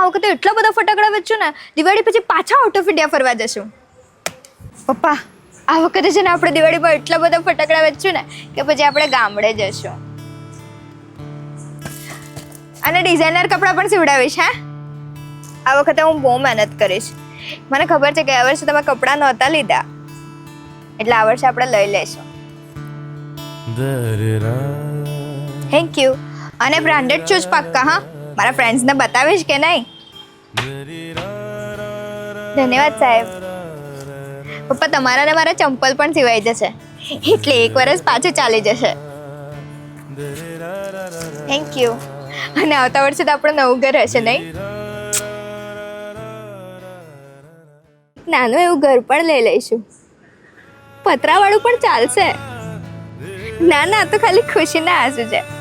પપ્પા આ વખતે એટલા બધા ફટાકડા વેચશું ને દિવાળી પછી પાછા આઉટ ઓફ ઇન્ડિયા ફરવા જશું. પપ્પા આ વખતે છે ને આપણે દિવાળી પર એટલા બધા ફટાકડા વેચશું ને કે પછી આપણે ગામડે જશું. અને ડિઝાઇનર કપડાં પણ સીવડાવીશ. હા આ વખતે હું બહુ મહેનત કરીશ. મને ખબર છે કે આ વર્ષે તમે કપડાં નહોતા લીધા એટલે આ વર્ષે આપણે લઈ લઈશું. Thank you. અને બ્રાન્ડેડ શૂઝ પાક્કા. હા મારા ફ્રેન્ડ્સને બતાવીશ કે નહીં? ધન્યવાદ સાહેબ. પપ્પા તમારા ને મારા ચંપલ પણ સિવાઈ જશે એટલે એક વર્ષ પાછું ચાલી જશે. Thank you. અને આવતા વર્ષે તો આપણું નવું ઘર હશે નહીં? નાનું એવું ઘર પણ લઈ લઈશું. પતરાવાળું પણ ચાલશે. ના ના તો ખાલી ખુશીના આંસુ છે.